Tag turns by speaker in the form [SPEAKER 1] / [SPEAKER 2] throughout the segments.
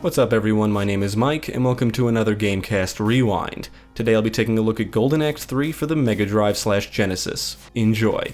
[SPEAKER 1] What's up everyone, my name is Mike, and welcome to another GameCast Rewind. Today I'll be taking a look at Golden Axe 3 for the Mega Drive / Genesis. Enjoy.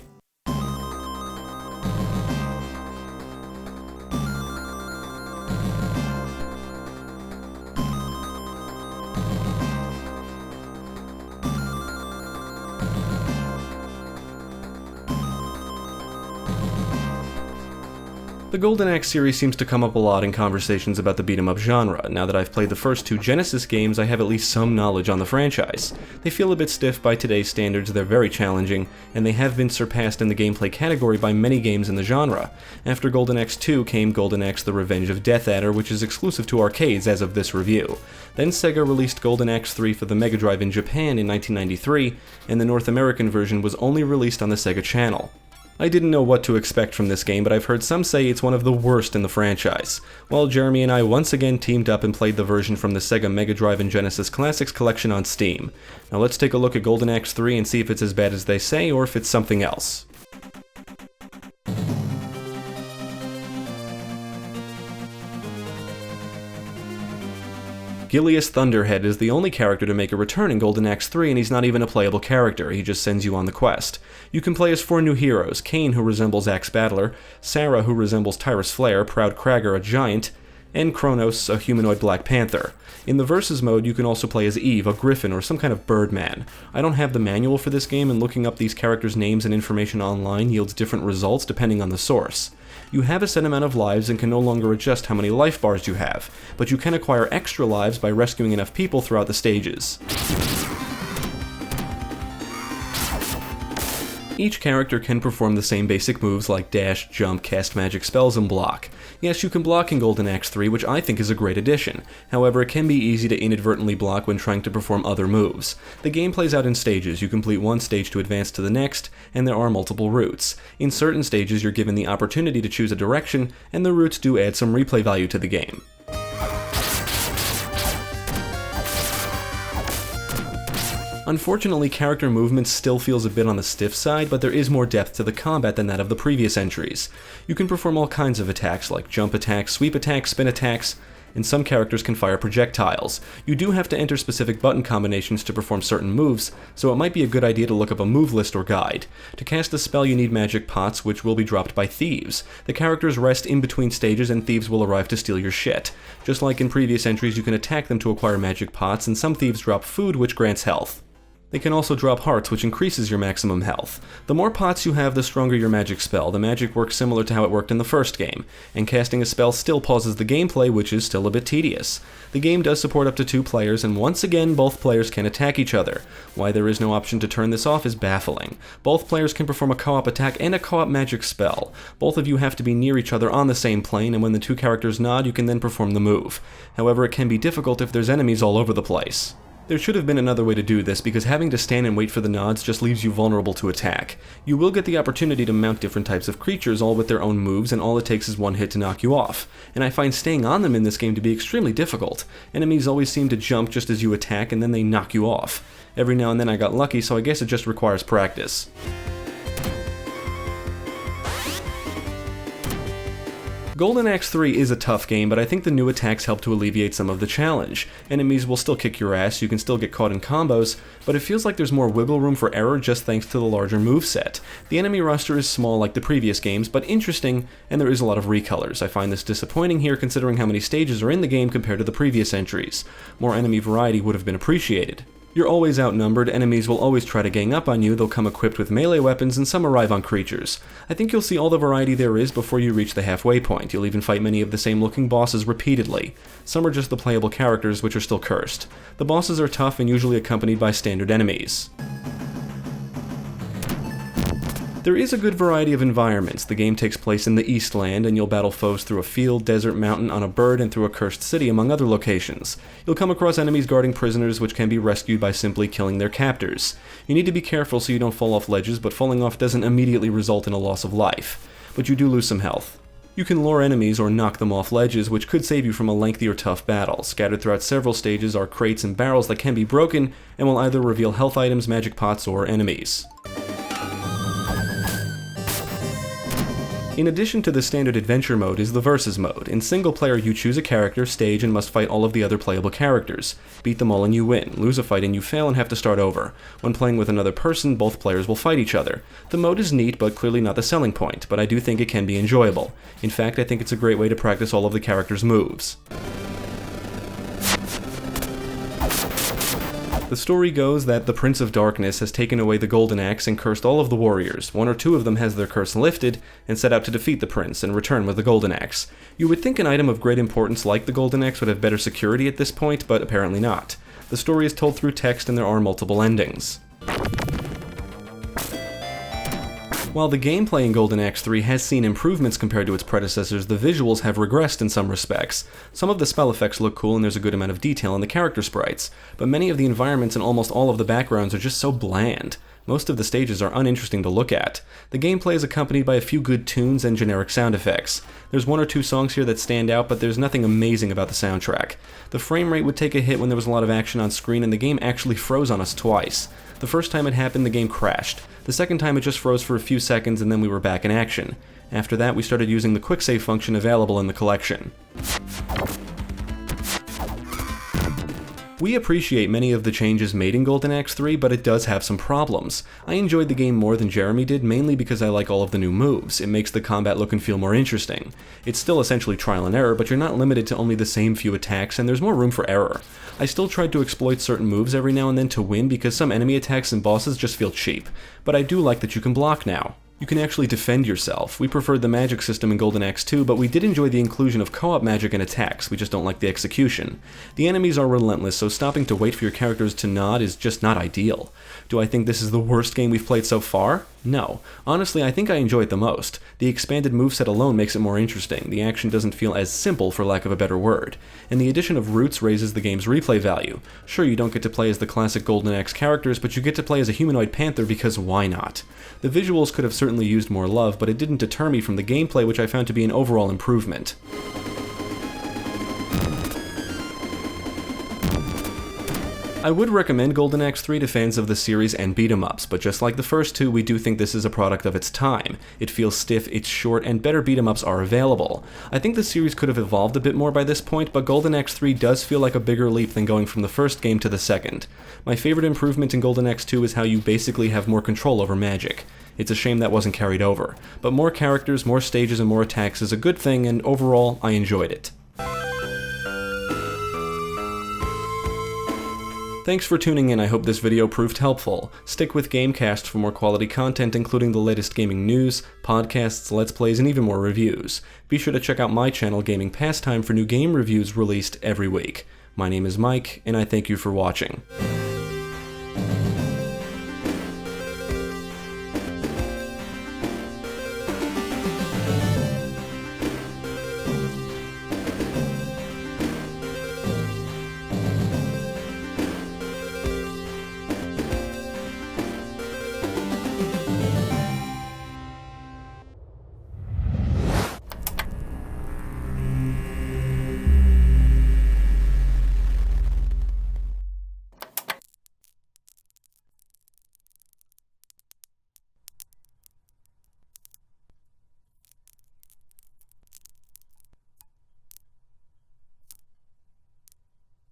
[SPEAKER 1] The Golden Axe series seems to come up a lot in conversations about the beat-em-up genre. Now that I've played the first two Genesis games, I have at least some knowledge on the franchise. They feel a bit stiff by today's standards, they're very challenging, and they have been surpassed in the gameplay category by many games in the genre. After Golden Axe 2 came Golden Axe The Revenge of Death Adder, which is exclusive to arcades as of this review. Then Sega released Golden Axe 3 for the Mega Drive in Japan in 1993, and the North American version was only released on the Sega Channel. I didn't know what to expect from this game, but I've heard some say it's one of the worst in the franchise. Well, Jeremy and I once again teamed up and played the version from the Sega Mega Drive and Genesis Classics Collection on Steam. Now let's take a look at Golden Axe 3 and see if it's as bad as they say, or if it's something else. Gilius Thunderhead is the only character to make a return in Golden Axe 3, and he's not even a playable character, he just sends you on the quest. You can play as 4 new heroes: Kane, who resembles Axe Battler, Sarah, who resembles Tyrus Flare, Proud Cragger, a giant, and Kronos, a humanoid Black Panther. In the Versus mode, you can also play as Eve, a griffin, or some kind of birdman. I don't have the manual for this game, and looking up these characters' names and information online yields different results depending on the source. You have a set amount of lives and can no longer adjust how many life bars you have, but you can acquire extra lives by rescuing enough people throughout the stages. Each character can perform the same basic moves like dash, jump, cast magic spells, and block. Yes, you can block in Golden Axe 3, which I think is a great addition. However, it can be easy to inadvertently block when trying to perform other moves. The game plays out in stages. You complete one stage to advance to the next, and there are multiple routes. In certain stages, you're given the opportunity to choose a direction, and the routes do add some replay value to the game. Unfortunately, character movement still feels a bit on the stiff side, but there is more depth to the combat than that of the previous entries. You can perform all kinds of attacks like jump attacks, sweep attacks, spin attacks, and some characters can fire projectiles. You do have to enter specific button combinations to perform certain moves, so it might be a good idea to look up a move list or guide. To cast a spell, you need magic pots, which will be dropped by thieves. The characters rest in between stages, and thieves will arrive to steal your shit. Just like in previous entries, you can attack them to acquire magic pots, and some thieves drop food, which grants health. They can also drop hearts, which increases your maximum health. The more pots you have, the stronger your magic spell. The magic works similar to how it worked in the first game, and casting a spell still pauses the gameplay, which is still a bit tedious. The game does support up to 2 players, and once again, both players can attack each other. Why there is no option to turn this off is baffling. Both players can perform a co-op attack and a co-op magic spell. Both of you have to be near each other on the same plane, and when the 2 characters nod, you can then perform the move. However, it can be difficult if there's enemies all over the place. There should have been another way to do this, because having to stand and wait for the nods just leaves you vulnerable to attack. You will get the opportunity to mount different types of creatures, all with their own moves, and all it takes is one hit to knock you off. And I find staying on them in this game to be extremely difficult. Enemies always seem to jump just as you attack, and then they knock you off. Every now and then I got lucky, so I guess it just requires practice. Golden Axe 3 is a tough game, but I think the new attacks help to alleviate some of the challenge. Enemies will still kick your ass, you can still get caught in combos, but it feels like there's more wiggle room for error just thanks to the larger moveset. The enemy roster is small like the previous games, but interesting, and there is a lot of recolors. I find this disappointing here considering how many stages are in the game compared to the previous entries. More enemy variety would have been appreciated. You're always outnumbered, enemies will always try to gang up on you, they'll come equipped with melee weapons, and some arrive on creatures. I think you'll see all the variety there is before you reach the halfway point. You'll even fight many of the same looking bosses repeatedly. Some are just the playable characters, which are still cursed. The bosses are tough and usually accompanied by standard enemies. There is a good variety of environments. The game takes place in the Eastland, and you'll battle foes through a field, desert, mountain, on a bird, and through a cursed city, among other locations. You'll come across enemies guarding prisoners, which can be rescued by simply killing their captors. You need to be careful so you don't fall off ledges, but falling off doesn't immediately result in a loss of life. But you do lose some health. You can lure enemies or knock them off ledges, which could save you from a lengthy or tough battle. Scattered throughout several stages are crates and barrels that can be broken, and will either reveal health items, magic pots, or enemies. In addition to the standard adventure mode is the versus mode. In single player, you choose a character, stage, and must fight all of the other playable characters. Beat them all and you win. Lose a fight and you fail and have to start over. When playing with another person, both players will fight each other. The mode is neat, but clearly not the selling point, but I do think it can be enjoyable. In fact, I think it's a great way to practice all of the characters' moves. The story goes that the Prince of Darkness has taken away the Golden Axe and cursed all of the warriors. One or two of them has their curse lifted and set out to defeat the prince and return with the Golden Axe. You would think an item of great importance like the Golden Axe would have better security at this point, but apparently not. The story is told through text and there are multiple endings. While the gameplay in Golden Axe 3 has seen improvements compared to its predecessors, the visuals have regressed in some respects. Some of the spell effects look cool and there's a good amount of detail in the character sprites, but many of the environments and almost all of the backgrounds are just so bland. Most of the stages are uninteresting to look at. The gameplay is accompanied by a few good tunes and generic sound effects. There's one or two songs here that stand out, but there's nothing amazing about the soundtrack. The frame rate would take a hit when there was a lot of action on screen, and the game actually froze on us twice. The first time it happened, the game crashed. The second time it just froze for a few seconds and then we were back in action. After that, we started using the quick save function available in the collection. We appreciate many of the changes made in Golden Axe 3, but it does have some problems. I enjoyed the game more than Jeremy did, mainly because I like all of the new moves. It makes the combat look and feel more interesting. It's still essentially trial and error, but you're not limited to only the same few attacks, and there's more room for error. I still tried to exploit certain moves every now and then to win because some enemy attacks and bosses just feel cheap, but I do like that you can block now. You can actually defend yourself. We preferred the magic system in Golden Axe 2, but we did enjoy the inclusion of co-op magic and attacks, we just don't like the execution. The enemies are relentless, so stopping to wait for your characters to nod is just not ideal. Do I think this is the worst game we've played so far? No. Honestly, I think I enjoy it the most. The expanded moveset alone makes it more interesting, the action doesn't feel as simple for lack of a better word, and the addition of roots raises the game's replay value. Sure, you don't get to play as the classic Golden Axe characters, but you get to play as a humanoid panther because why not? The visuals could have certainly used more love, but it didn't deter me from the gameplay, which I found to be an overall improvement. I would recommend Golden Axe 3 to fans of the series and beat-em-ups, but just like the first two, we do think this is a product of its time. It feels stiff, it's short, and better beat-em-ups are available. I think the series could have evolved a bit more by this point, but Golden Axe 3 does feel like a bigger leap than going from the first game to the second. My favorite improvement in Golden Axe 2 is how you basically have more control over magic. It's a shame that wasn't carried over. But more characters, more stages, and more attacks is a good thing, and overall, I enjoyed it. Thanks for tuning in, I hope this video proved helpful. Stick with GameCast for more quality content including the latest gaming news, podcasts, let's plays, and even more reviews. Be sure to check out my channel Gaming Pastime for new game reviews released every week. My name is Mike, and I thank you for watching.